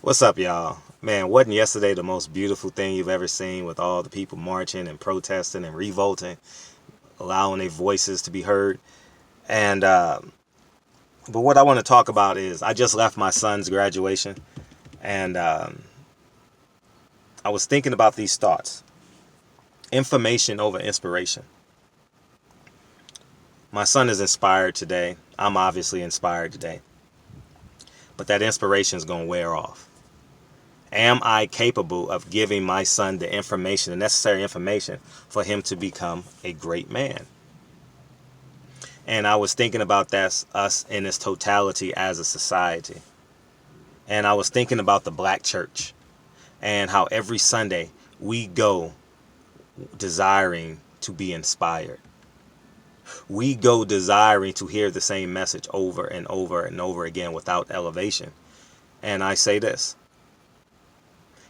What's up, y'all? Man, wasn't yesterday the most beautiful thing you've ever seen with all the people marching and protesting and revolting, allowing their voices to be heard? And, but what I want to talk about is I just left my son's graduation and I was thinking about these thoughts: information over inspiration. My son is inspired today. I'm obviously inspired today, but that inspiration is going to wear off. Am I capable of giving my son the information, the necessary information for him to become a great man? And I was thinking about that, us in its totality as a society. And I was thinking about the black church and how every Sunday we go desiring to be inspired. We go desiring to hear the same message over and over and over again without elevation. And I say this: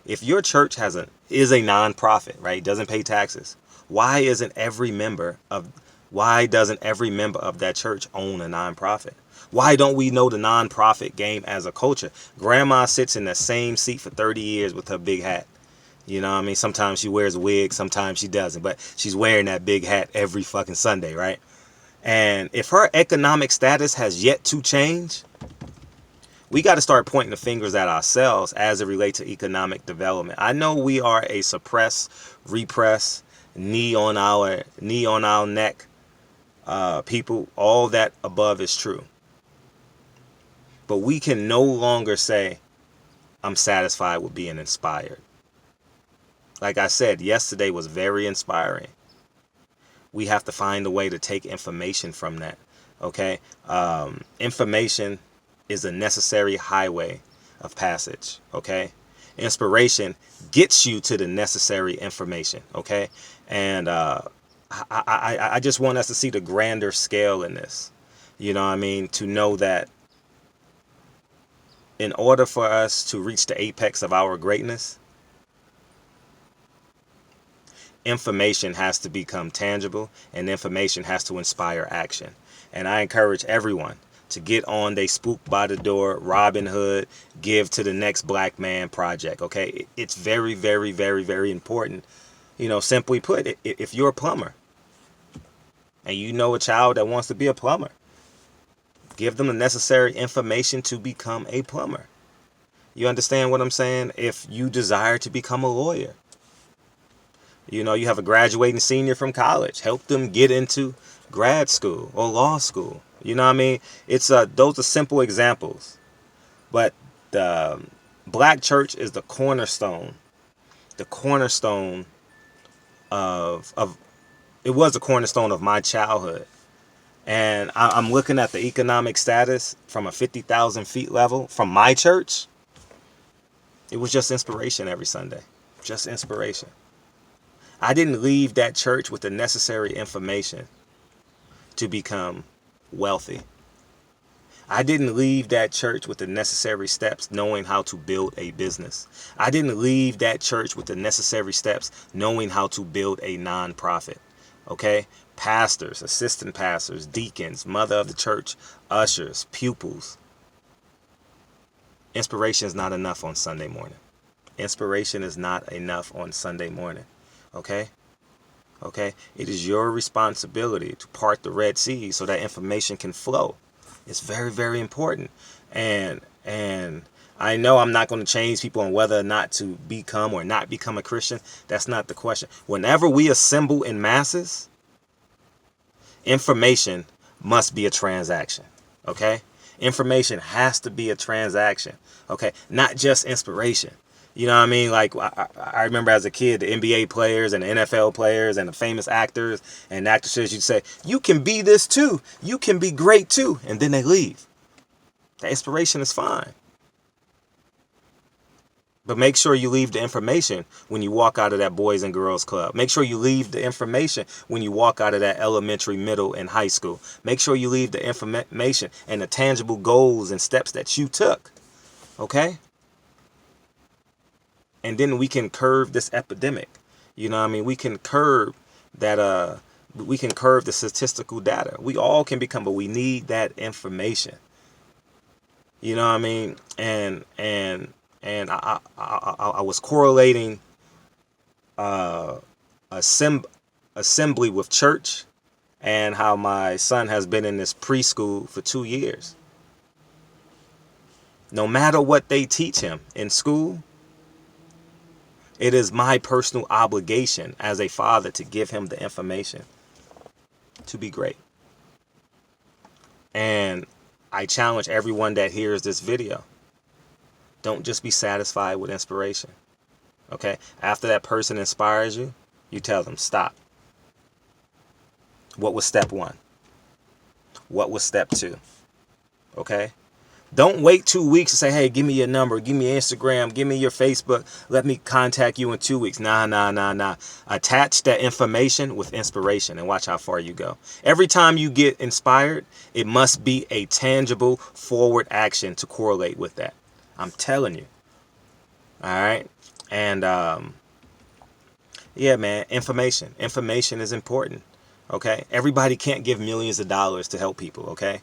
if your church is a nonprofit, right, doesn't pay taxes, why doesn't every member of that church own a nonprofit? Why don't we know the nonprofit game as a culture? Grandma sits in the same seat for 30 years with her big hat. You know what I mean? Sometimes she wears a wig, sometimes she doesn't, but she's wearing that big hat every fucking Sunday, right? And if her economic status has yet to change, we got to start pointing the fingers at ourselves as it relates to economic development. I know we are a suppress, repress, knee on our neck people. All that above is true, but we can no longer say I'm satisfied with being inspired. Like I said, yesterday was very inspiring. We have to find a way to take information from that. Okay, information is a necessary highway of passage. Okay, inspiration gets you to the necessary information. Okay, and I just want us to see the grander scale in this. You know what I mean? To know that in order for us to reach the apex of our greatness, information has to become tangible and information has to inspire action. And I encourage everyone to get on they Spook by the Door, Robin Hood, Give to the Next Black Man project. Okay, it's very, very, very, very important. Simply put, if you're a plumber and you know a child that wants to be a plumber, give them the necessary information to become a plumber. You understand what I'm saying? If you desire to become a lawyer, you have a graduating senior from college, help them get into grad school or law school. You know what I mean? It's those are simple examples, but the black church is the cornerstone of it was the cornerstone of my childhood. And I'm looking at the economic status from a 50,000 feet level from my church. It was just inspiration every Sunday, just inspiration. I didn't leave that church with the necessary information to become wealthy. I didn't leave that church with the necessary steps knowing how to build a business. I didn't leave that church with the necessary steps knowing how to build a nonprofit. Okay? Pastors, assistant pastors, deacons, mother of the church, ushers, pupils. Inspiration is not enough on Sunday morning. Inspiration is not enough on Sunday morning. Okay? Okay? It is your responsibility to part the Red Sea so that information can flow. It's very, very important. And I know I'm not going to change people on whether or not to become or not become a Christian. That's not the question. Whenever we assemble in masses, information must be a transaction. Okay? Information has to be a transaction. Okay? Not just inspiration. You know what I mean? Like, I remember as a kid, the NBA players and the NFL players and the famous actors and actresses, you'd say, you can be this too. You can be great too. And then they leave. The inspiration is fine. But make sure you leave the information when you walk out of that Boys and Girls Club. Make sure you leave the information when you walk out of that elementary, middle, and high school. Make sure you leave the information and the tangible goals and steps that you took. Okay? And then we can curve this epidemic. You know what I mean? We can curb that we can curve the statistical data. We all can become, but we need that information. You know what I mean? And and I was correlating assembly with church, and how my son has been in this preschool for 2 years. No matter what they teach him in school, it is my personal obligation as a father to give him the information to be great. And I challenge everyone that hears this video, don't just be satisfied with inspiration. Okay? After that person inspires you, you tell them, stop. What was step 1? What was step 2? Okay? Don't wait 2 weeks to say, hey, give me your number, give me your Instagram, give me your Facebook, let me contact you in 2 weeks. Nah. Attach that information with inspiration and watch how far you go. Every time you get inspired, it must be a tangible forward action to correlate with that. I'm telling you. All right? And yeah, man, information. Information is important. Okay? Everybody can't give millions of dollars to help people, okay?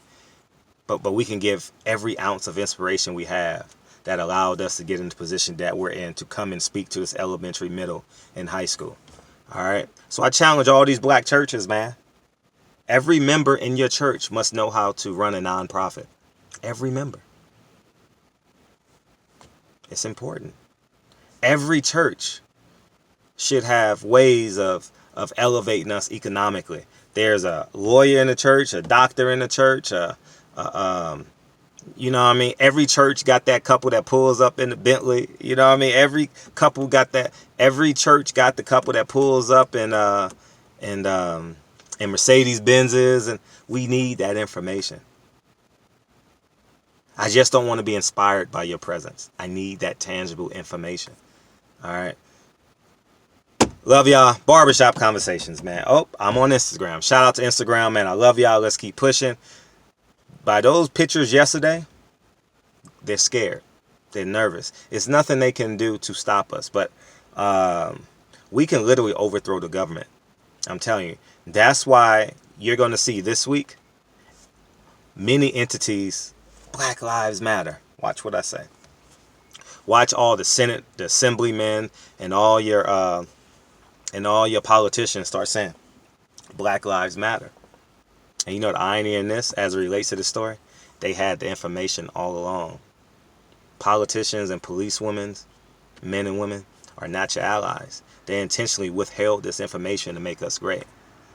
But we can give every ounce of inspiration we have that allowed us to get in the position that we're in to come and speak to this elementary, middle, and high school. All right? So I challenge all these black churches, man. Every member in your church must know how to run a nonprofit. Every member. It's important. Every church should have ways of elevating us economically. There's a lawyer in the church, a doctor in the church, you know what I mean? Every church got that couple that pulls up in the Bentley. You know what I mean? Every couple got that. Every church got the couple that pulls up in Mercedes Benzes, and we need that information. I just don't want to be inspired by your presence. I need that tangible information. All right. Love y'all. Barbershop Conversations, man. Oh, I'm on Instagram. Shout out to Instagram, man. I love y'all. Let's keep pushing. By those pictures yesterday, they're scared. They're nervous. It's nothing they can do to stop us. But we can literally overthrow the government. I'm telling you. That's why you're going to see this week many entities, Black Lives Matter. Watch what I say. Watch all the Senate, the assemblymen, and all your politicians start saying Black Lives Matter. And you know the irony in this, as it relates to the story? They had the information all along. Politicians and policewomen, men and women, are not your allies. They intentionally withheld this information to make us great.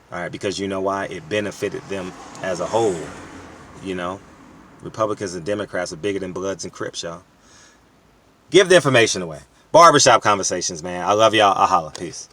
All right, because you know why? It benefited them as a whole. You know, Republicans and Democrats are bigger than Bloods and Crips, y'all. Give the information away. Barbershop Conversations, man. I love y'all. I holla. Peace.